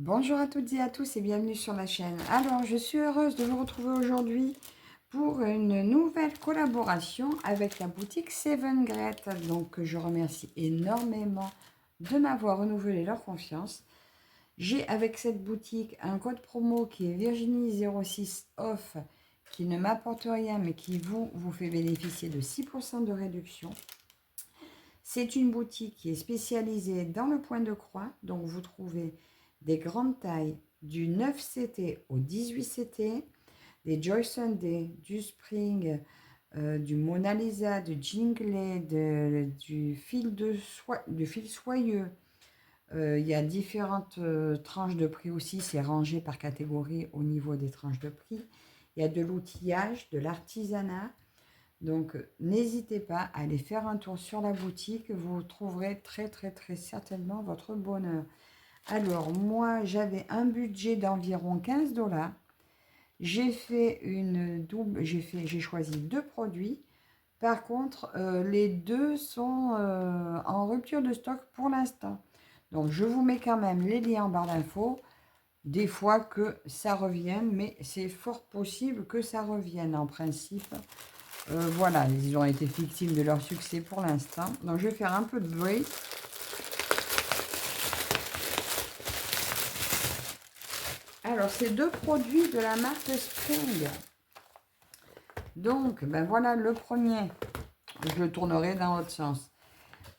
Bonjour à toutes et à tous et bienvenue sur la chaîne. Alors, je suis heureuse de vous retrouver aujourd'hui pour une nouvelle collaboration avec la boutique Seven Great. Donc, je remercie énormément de m'avoir renouvelé leur confiance. J'ai avec cette boutique un code promo qui est Virginie06 off qui ne m'apporte rien mais qui vous fait bénéficier de 6% de réduction. C'est une boutique qui est spécialisée dans le point de croix, donc vous trouvez des grandes tailles du 9 CT au 18 CT, des Joy Sunday, du Spring, du Mona Lisa, du Jingley, du fil soyeux. Il y a différentes tranches de prix aussi, c'est rangé par catégorie au niveau des tranches de prix. Il y a de l'outillage, de l'artisanat. Donc, n'hésitez pas à aller faire un tour sur la boutique. Vous trouverez très certainement votre bonheur. Alors, moi, j'avais un budget d'environ 15 $. J'ai fait une double, j'ai choisi deux produits. Par contre, les deux sont en rupture de stock pour l'instant. Donc, je vous mets quand même les liens en barre d'infos. Des fois que ça revienne, mais c'est fort possible que ça revienne en principe. Voilà, ils ont été victimes de leur succès pour l'instant. Donc, je vais faire un peu de bruit. Alors, c'est deux produits de la marque Spring. Donc, ben voilà le premier. Je le tournerai dans l'autre sens.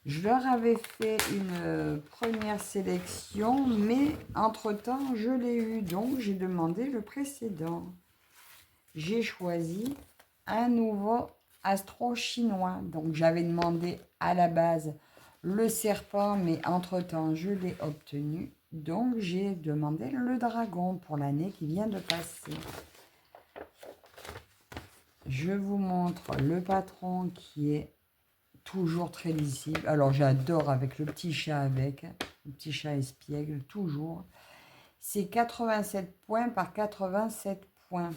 Je leur avais fait une première sélection, mais entre-temps, je l'ai eu. Donc, j'ai demandé le précédent. J'ai choisi un nouveau astro chinois. Donc, j'avais demandé à la base le serpent, mais entre-temps, je l'ai obtenu. Donc, j'ai demandé le dragon pour l'année qui vient de passer. Je vous montre le patron qui est toujours très lisible. Alors, j'adore avec le petit chat le petit chat espiègle, toujours. C'est 87 points par 87 points.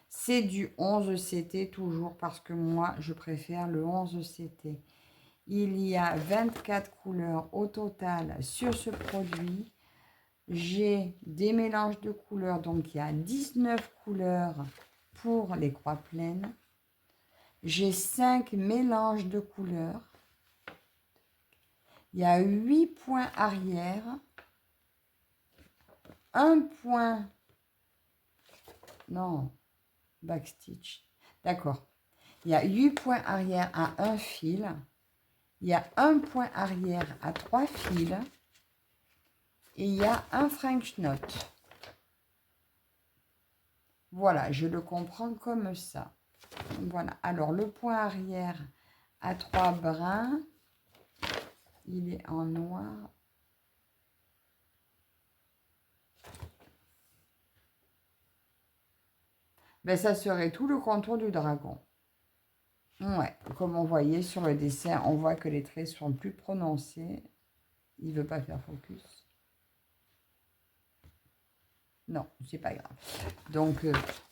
C'est du 11 CT toujours parce que moi, je préfère le 11 CT. Il y a 24 couleurs au total sur ce produit. J'ai des mélanges de couleurs, donc il y a 19 couleurs pour les croix pleines. J'ai 5 mélanges de couleurs. Il y a 8 points arrière. Un point... Non, backstitch. D'accord. Il y a 8 points arrière à un fil. Il y a un point arrière à 3 fils. Et il y a un French knot. Voilà, je le comprends comme ça. Voilà. Alors, le point arrière à 3 brins. Il est en noir. Ben, ça serait tout le contour du dragon. Ouais, comme on voyait sur le dessin, on voit que les traits sont plus prononcés. Il ne veut pas faire focus. Non, c'est pas grave. Donc,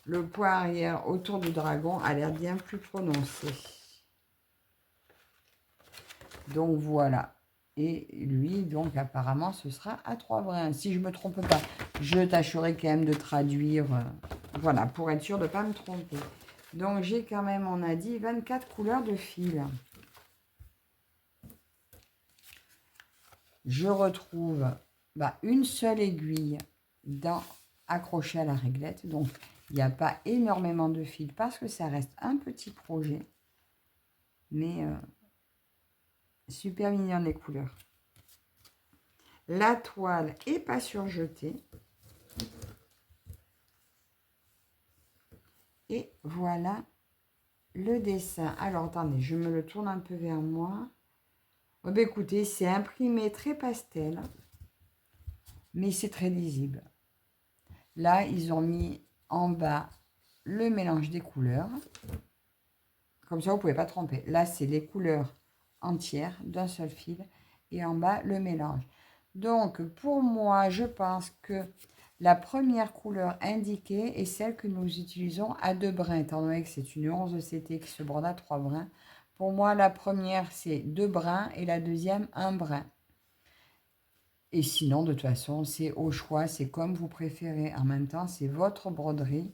le point arrière autour du dragon a l'air bien plus prononcé. Donc, voilà. Et lui, donc, apparemment, ce sera à 3 brins. Si je ne me trompe pas, je tâcherai quand même de traduire. Voilà, pour être sûr de ne pas me tromper. Donc, j'ai quand même, on a dit, 24 couleurs de fil. Je retrouve une seule aiguille accrochée à la réglette. Donc, il n'y a pas énormément de fil parce que ça reste un petit projet. Mais super mignon les couleurs. La toile n'est pas surjetée. Et voilà le dessin. Alors, attendez, je me le tourne un peu vers moi. Oh, ben, écoutez, c'est imprimé très pastel. Mais c'est très lisible. Là, ils ont mis en bas le mélange des couleurs. Comme ça, vous ne pouvez pas tromper. Là, c'est les couleurs entières d'un seul fil. Et en bas, le mélange. Donc, pour moi, je pense que la première couleur indiquée est celle que nous utilisons à 2 brins. Étant donné que c'est une 11 CT qui se borde à 3 brins. Pour moi, la première, c'est 2 brins. Et la deuxième, 1 brin. Et sinon, de toute façon, c'est au choix, c'est comme vous préférez. En même temps, c'est votre broderie.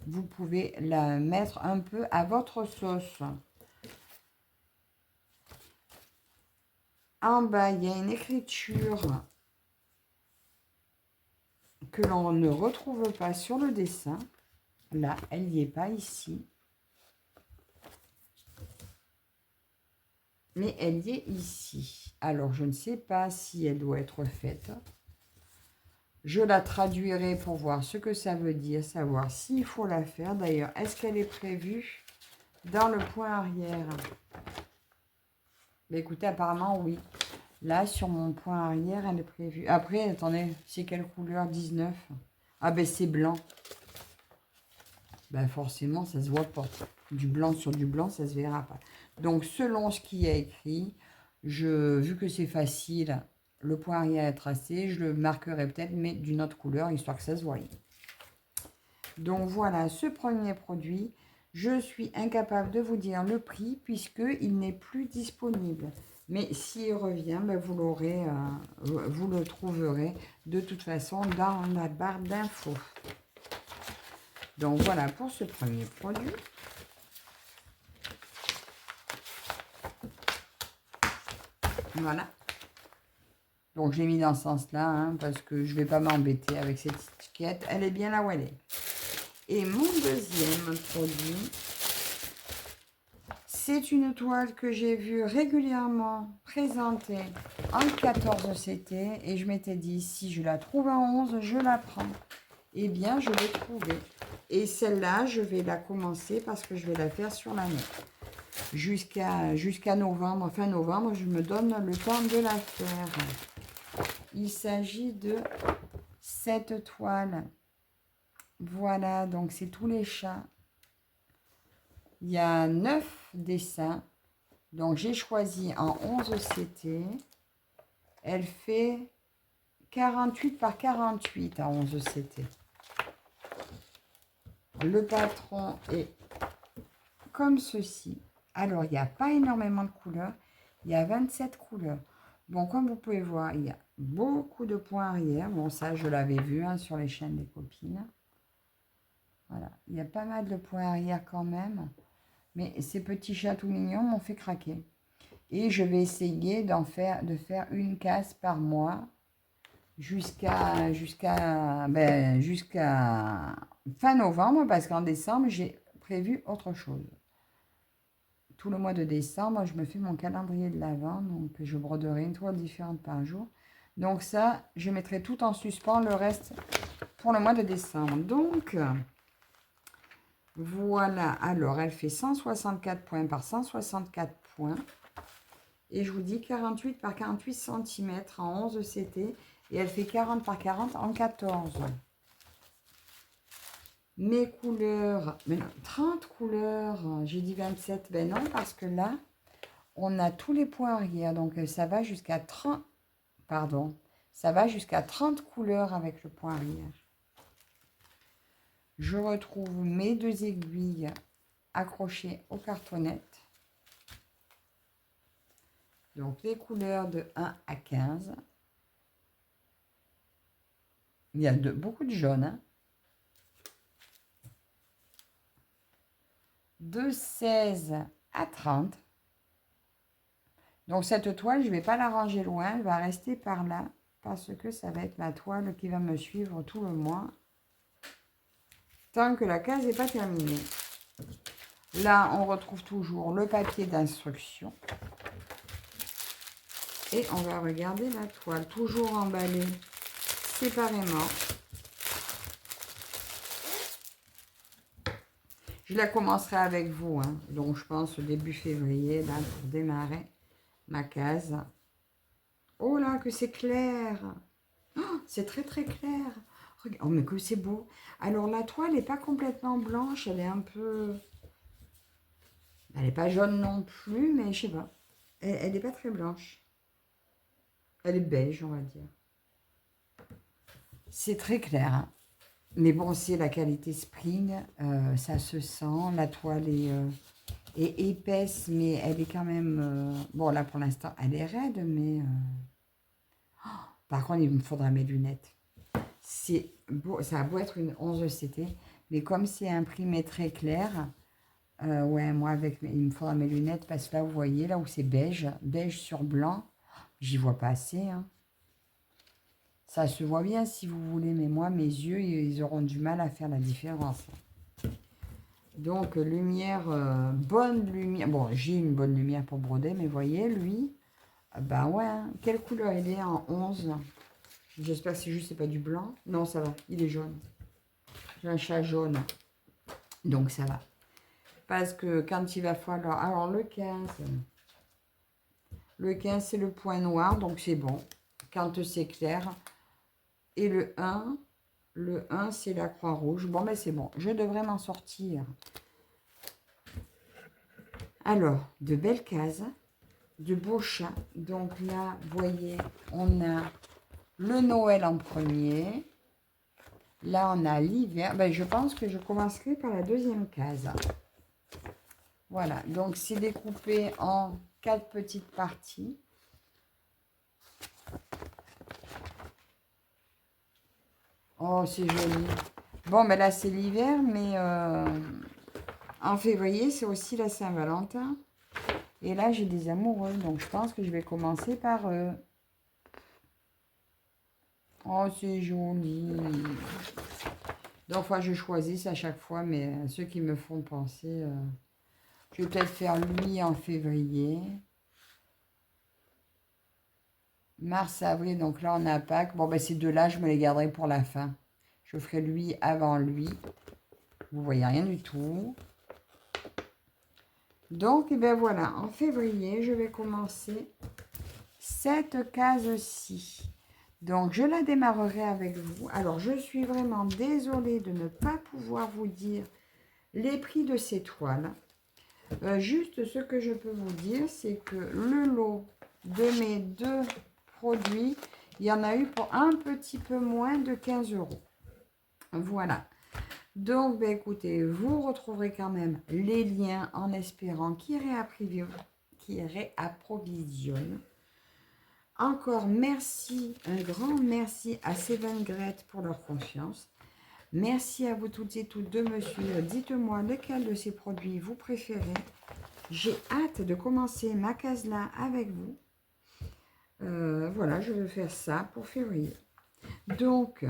Vous pouvez la mettre un peu à votre sauce. En bas, il y a une écriture que l'on ne retrouve pas sur le dessin. Là, elle n'y est pas ici. Mais elle y est ici. Alors, je ne sais pas si elle doit être faite. Je la traduirai pour voir ce que ça veut dire, savoir s'il faut la faire. D'ailleurs, est-ce qu'elle est prévue dans le point arrière? Mais écoutez, apparemment, oui. Là, sur mon point arrière, elle est prévue. Après, attendez, c'est quelle couleur? 19. Ah ben, c'est blanc. Ben, forcément, ça se voit pas. Du blanc sur du blanc, ça se verra pas. Donc, selon ce qui est écrit, vu que c'est facile, le point arrière est tracé, je le marquerai peut-être, mais d'une autre couleur, histoire que ça se voie. Donc, voilà, ce premier produit, je suis incapable de vous dire le prix, puisqu'il n'est plus disponible. Mais s'il revient, ben vous le trouverez de toute façon dans la barre d'infos. Donc voilà pour ce premier produit. Voilà. Donc j'ai mis dans ce sens-là, hein, parce que je ne vais pas m'embêter avec cette étiquette. Elle est bien là où elle est. Et mon deuxième produit, c'est une toile que j'ai vue régulièrement présentée en 14 CT. Et je m'étais dit, si je la trouve en 11, je la prends. Eh bien, je l'ai trouvée. Et celle-là, je vais la commencer parce que je vais la faire sur l'année. Jusqu'à novembre, fin novembre, je me donne le temps de la faire. Il s'agit de cette toile. Voilà, donc c'est tous les chats. Il y a 9 dessins. Donc j'ai choisi en 11 CT. Elle fait 48 par 48 à 11 CT. Le patron est comme ceci. Alors, il n'y a pas énormément de couleurs. Il y a 27 couleurs. Bon, comme vous pouvez voir, il y a beaucoup de points arrière. Bon, ça, je l'avais vu hein, sur les chaînes des copines. Voilà. Il y a pas mal de points arrière quand même. Mais ces petits chats tout mignons m'ont fait craquer. Et je vais essayer de faire une case par mois jusqu'à fin novembre. Parce qu'en décembre, j'ai prévu autre chose. Tout le mois de décembre, je me fais mon calendrier de l'Avent, donc je broderai une toile différente par jour. Donc ça, je mettrai tout en suspens, le reste pour le mois de décembre. Donc, voilà. Alors, elle fait 164 points par 164 points. Et je vous dis 48 par 48 cm en 11 CT. Et elle fait 40 par 40 en 14. Mes couleurs, mais non, 30 couleurs, j'ai dit 27, ben non, parce que là, on a tous les points arrière, donc ça va jusqu'à 30, pardon, ça va jusqu'à 30 couleurs avec le point arrière. Je retrouve mes 2 aiguilles accrochées aux cartonnettes. Donc les couleurs de 1 à 15. Il y a beaucoup de jaune, hein. De 16 à 30. Donc cette toile, je ne vais pas la ranger loin, elle va rester par là, parce que ça va être la toile qui va me suivre tout le mois, tant que la case n'est pas terminée. Là, on retrouve toujours le papier d'instruction. Et on va regarder la toile, toujours emballée séparément. Je la commencerai avec vous, hein. Donc je pense au début février, là, pour démarrer ma case. Oh là, que c'est clair! Oh, c'est très très clair! Oh, mais que c'est beau! Alors la toile n'est pas complètement blanche, elle est un peu... Elle n'est pas jaune non plus, mais je sais pas. Elle n'est pas très blanche. Elle est beige, on va dire. C'est très clair, hein. Mais bon, c'est la qualité Spring, ça se sent. La toile est épaisse, mais elle est quand même... bon, là, pour l'instant, elle est raide, mais... Par contre, il me faudra mes lunettes. C'est beau, ça a beau être une 11 CT, mais comme c'est imprimé très clair, ouais, moi, il me faudra mes lunettes parce que là, vous voyez, là où c'est beige, beige sur blanc, j'y vois pas assez. Hein. Ça se voit bien si vous voulez, mais moi, mes yeux, ils auront du mal à faire la différence. Donc, lumière, bonne lumière. Bon, j'ai une bonne lumière pour broder, mais vous voyez, lui, ben ouais, hein. Quelle couleur il est en 11? J'espère que c'est juste, c'est pas du blanc. Non, ça va, il est jaune. J'ai un chat jaune, donc ça va. Parce que quand il va falloir... Alors, le 15, c'est le point noir, donc c'est bon. Quand c'est clair. Et le 1, c'est la croix rouge. Bon, mais c'est bon, je devrais m'en sortir. Alors, de belles cases, de beaux chats. Donc là, vous voyez, on a le Noël en premier. Là, on a l'hiver. Ben, je pense que je commencerai par la deuxième case. Voilà, donc c'est découpé en 4 petites parties. Oh, c'est joli. Bon, ben là, c'est l'hiver, mais en février, c'est aussi la Saint-Valentin. Et là, j'ai des amoureux, donc je pense que je vais commencer par eux. Oh, c'est joli. Donc, je choisis à chaque fois, mais ceux qui me font penser... je vais peut-être faire lui en février. Mars, avril, donc là, on a Pâques. Bon, ben ces deux-là, je me les garderai pour la fin. Je ferai lui avant lui. Vous voyez rien du tout. Donc, et ben voilà, en février, je vais commencer cette case-ci. Donc, je la démarrerai avec vous. Alors, je suis vraiment désolée de ne pas pouvoir vous dire les prix de ces toiles. Juste ce que je peux vous dire, c'est que le lot de mes deux produits, il y en a eu pour un petit peu moins de 15 €. Voilà. Donc, ben, écoutez, vous retrouverez quand même les liens en espérant qu'ils réapprovisionnent. Encore merci, un grand merci à Seven Great pour leur confiance. Merci à vous toutes et tous de me suivre. Dites-moi lequel de ces produits vous préférez. J'ai hâte de commencer ma case là avec vous. Voilà, je vais faire ça pour février. Donc,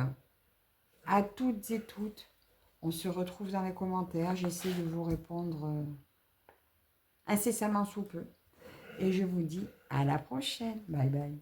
à toutes et toutes, on se retrouve dans les commentaires. J'essaie de vous répondre incessamment sous peu. Et je vous dis à la prochaine. Bye bye.